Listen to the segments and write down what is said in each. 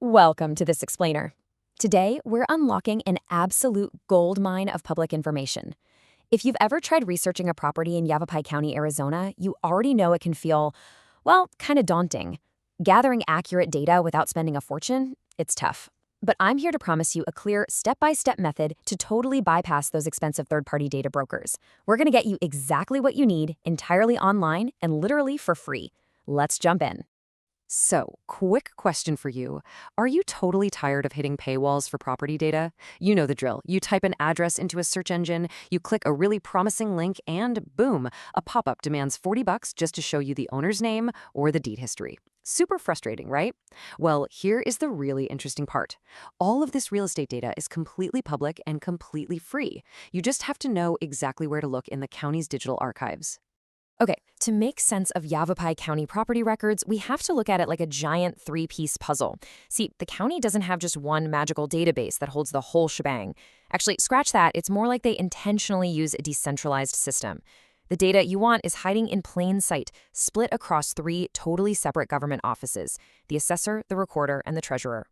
Welcome to This Explainer. Today, we're unlocking an absolute goldmine of public information. If you've ever tried researching a property in Yavapai County, Arizona, you already know it can feel, well, kind of daunting. Gathering accurate data without spending a fortune, it's tough. But I'm here to promise you a clear, step-by-step method to totally bypass those expensive third-party data brokers. We're going to get you exactly what you need, entirely online and literally for free. Let's jump in. So, quick question for you. Are you totally tired of hitting paywalls for property data? You know the drill. You type an address into a search engine, you click a really promising link, and boom, a pop-up demands $40 just to show you the owner's name or the deed history. Super frustrating, right? Well, here is the really interesting part. All of this real estate data is completely public and completely free. You just have to know exactly where to look in the county's digital archives. Okay, to make sense of Yavapai County property records, we have to look at it like a giant three-piece puzzle. See, the county doesn't have just one magical database that holds the whole shebang. Actually, scratch that, it's more like they intentionally use a decentralized system. The data you want is hiding in plain sight, split across three totally separate government offices: the assessor, the recorder, and the treasurer.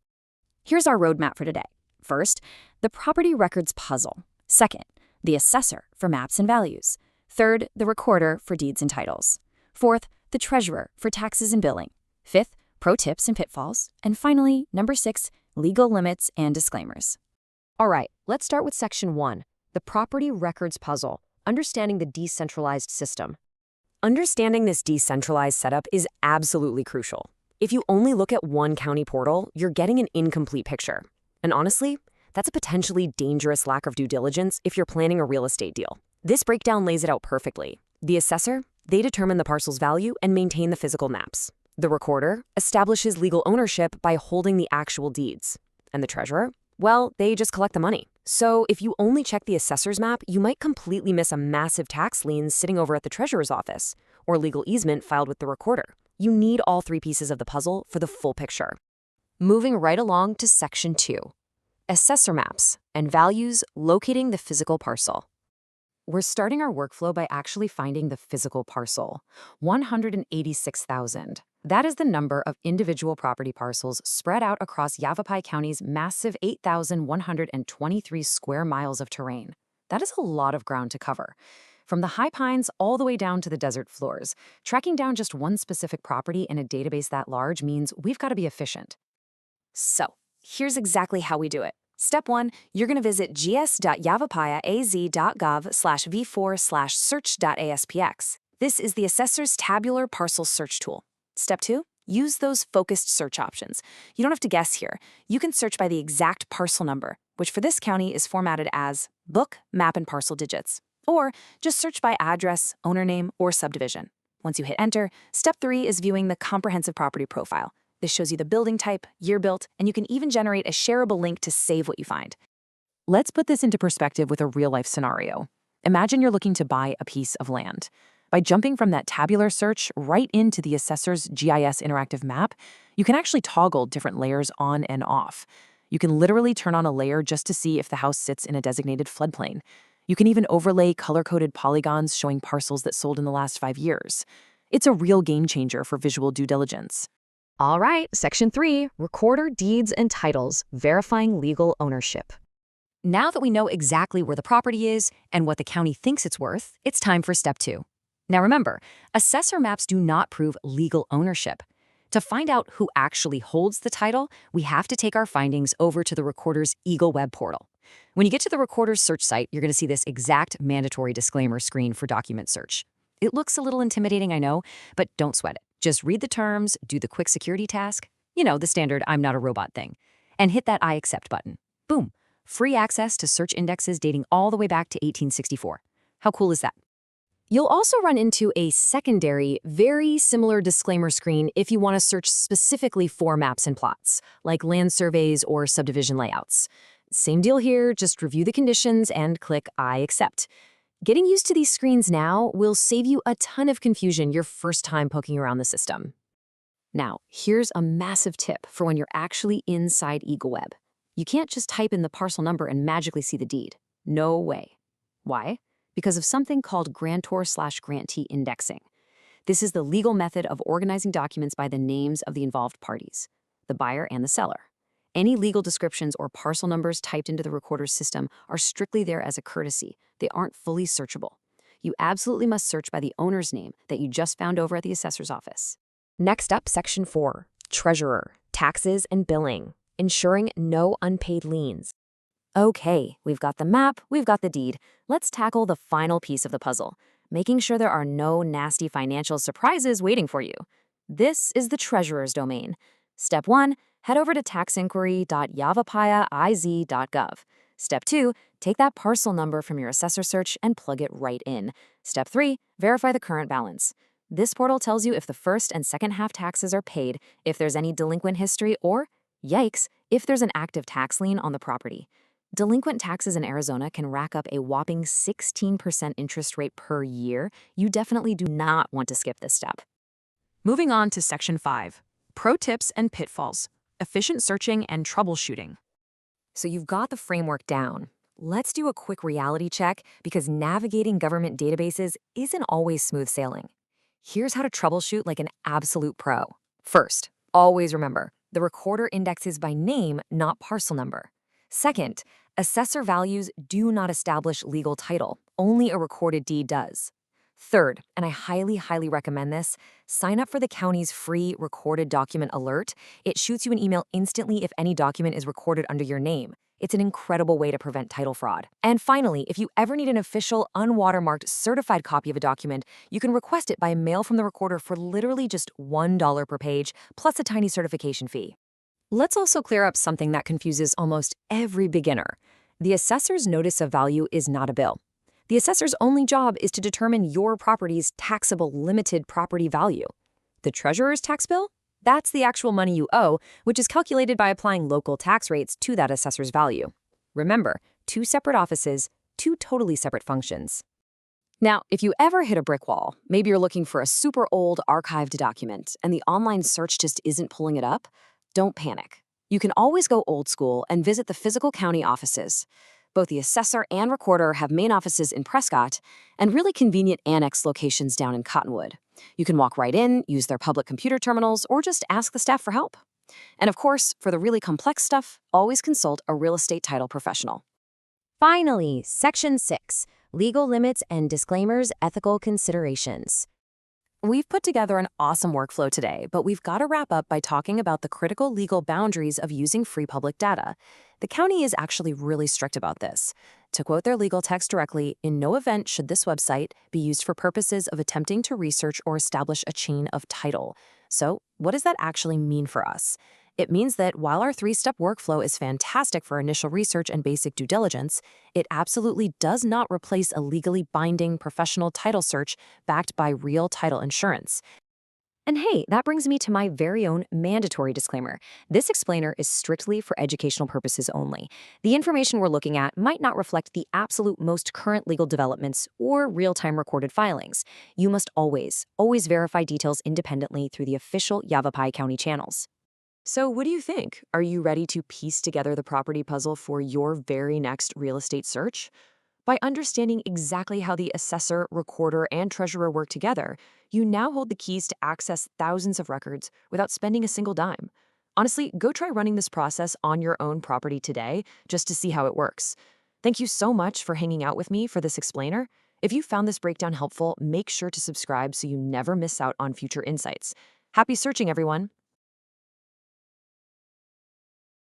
Here's our roadmap for today. First, the property records puzzle. Second, the assessor for maps and values. Third, the recorder for deeds and titles. Fourth, the treasurer for taxes and billing. Fifth, pro tips and pitfalls. And finally, number 6, legal limits and disclaimers. All right, let's start with Section 1, the property records puzzle, understanding the decentralized system. Understanding this decentralized setup is absolutely crucial. If you only look at one county portal, you're getting an incomplete picture. And honestly, that's a potentially dangerous lack of due diligence if you're planning a real estate deal. This breakdown lays it out perfectly. The assessor, they determine the parcel's value and maintain the physical maps. The recorder establishes legal ownership by holding the actual deeds. And the treasurer, well, they just collect the money. So if you only check the assessor's map, you might completely miss a massive tax lien sitting over at the treasurer's office, or legal easement filed with the recorder. You need all three pieces of the puzzle for the full picture. Moving right along to Section 2, assessor maps and values locating the physical parcel. We're starting our workflow by actually finding the physical parcel, 186,000. That is the number of individual property parcels spread out across Yavapai County's massive 8,123 square miles of terrain. That is a lot of ground to cover. From the high pines all the way down to the desert floors, tracking down just one specific property in a database that large means we've got to be efficient. So, here's exactly how we do it. Step 1, you're going to visit gs.yavapaiaz.gov/v4/search.aspx. This is the assessor's tabular parcel search tool. Step 2, use those focused search options. You don't have to guess here. You can search by the exact parcel number, which for this county is formatted as book, map, and parcel digits. Or just search by address, owner name, or subdivision. Once you hit enter, step 3 is viewing the comprehensive property profile. This shows you the building type, year built, and you can even generate a shareable link to save what you find. Let's put this into perspective with a real-life scenario. Imagine you're looking to buy a piece of land. By jumping from that tabular search right into the assessor's GIS interactive map, you can actually toggle different layers on and off. You can literally turn on a layer just to see if the house sits in a designated floodplain. You can even overlay color-coded polygons showing parcels that sold in the last 5 years. It's a real game changer for visual due diligence. All right, Section 3, recorder deeds and titles, verifying legal ownership. Now that we know exactly where the property is and what the county thinks it's worth, it's time for Step 2. Now remember, assessor maps do not prove legal ownership. To find out who actually holds the title, we have to take our findings over to the recorder's Eagle web portal. When you get to the recorder's search site, you're going to see this exact mandatory disclaimer screen for document search. It looks a little intimidating, I know, but don't sweat it. Just read the terms, do the quick security task, the standard I'm not a robot thing, and hit that I accept button. Boom, free access to search indexes dating all the way back to 1864. How cool is that? You'll also run into a secondary, very similar disclaimer screen if you want to search specifically for maps and plots, like land surveys or subdivision layouts. Same deal here, just review the conditions and click I accept. Getting used to these screens now will save you a ton of confusion your first time poking around the system. Now, here's a massive tip for when you're actually inside EagleWeb. You can't just type in the parcel number and magically see the deed. No way. Why? Because of something called grantor/grantee indexing. This is the legal method of organizing documents by the names of the involved parties, the buyer and the seller. Any legal descriptions or parcel numbers typed into the recorder's system are strictly there as a courtesy. They aren't fully searchable. You absolutely must search by the owner's name that you just found over at the assessor's office. Next up, Section 4, Treasurer, Taxes and Billing, ensuring no unpaid liens. Okay, we've got the map, we've got the deed. Let's tackle the final piece of the puzzle, making sure there are no nasty financial surprises waiting for you. This is the treasurer's domain. Step 1, head over to taxinquiry.yavapaiiz.gov. Step 2, take that parcel number from your assessor search and plug it right in. Step 3, verify the current balance. This portal tells you if the first and second half taxes are paid, if there's any delinquent history, or, yikes, if there's an active tax lien on the property. Delinquent taxes in Arizona can rack up a whopping 16% interest rate per year. You definitely do not want to skip this step. Moving on to Section 5, Pro Tips and Pitfalls, Efficient Searching and Troubleshooting. So you've got the framework down. Let's do a quick reality check because navigating government databases isn't always smooth sailing. Here's how to troubleshoot like an absolute pro. First, always remember, the recorder indexes by name, not parcel number. Second, assessor values do not establish legal title. Only a recorded deed does. Third, and I highly recommend this, sign up for the county's free recorded document alert. It shoots you an email instantly if any document is recorded under your name. It's an incredible way to prevent title fraud. And finally, if you ever need an official, unwatermarked, certified copy of a document, you can request it by mail from the recorder for literally just $1 per page, plus a tiny certification fee. Let's also clear up something that confuses almost every beginner. The assessor's notice of value is not a bill. The assessor's only job is to determine your property's taxable limited property value. The treasurer's tax bill? That's the actual money you owe, which is calculated by applying local tax rates to that assessor's value. Remember, 2 separate offices, 2 totally separate functions. Now, if you ever hit a brick wall, maybe you're looking for a super old archived document and the online search just isn't pulling it up, don't panic. You can always go old school and visit the physical county offices. Both the assessor and recorder have main offices in Prescott and really convenient annex locations down in Cottonwood. You can walk right in, use their public computer terminals, or just ask the staff for help. And of course, for the really complex stuff, always consult a real estate title professional. Finally, Section 6, Legal Limits and Disclaimers, Ethical Considerations. We've put together an awesome workflow today, but we've got to wrap up by talking about the critical legal boundaries of using free public data. The county is actually really strict about this. To quote their legal text directly, in no event should this website be used for purposes of attempting to research or establish a chain of title. So, what does that actually mean for us? It means that while our 3-step workflow is fantastic for initial research and basic due diligence, it absolutely does not replace a legally binding professional title search backed by real title insurance. And hey, that brings me to my very own mandatory disclaimer. This explainer is strictly for educational purposes only. The information we're looking at might not reflect the absolute most current legal developments or real-time recorded filings. You must always verify details independently through the official Yavapai County channels. So what do you think? Are you ready to piece together the property puzzle for your very next real estate search? By understanding exactly how the assessor, recorder, and treasurer work together, you now hold the keys to access thousands of records without spending a single dime. Honestly, go try running this process on your own property today just to see how it works. Thank you so much for hanging out with me for this explainer. If you found this breakdown helpful, make sure to subscribe so you never miss out on future insights. Happy searching, everyone!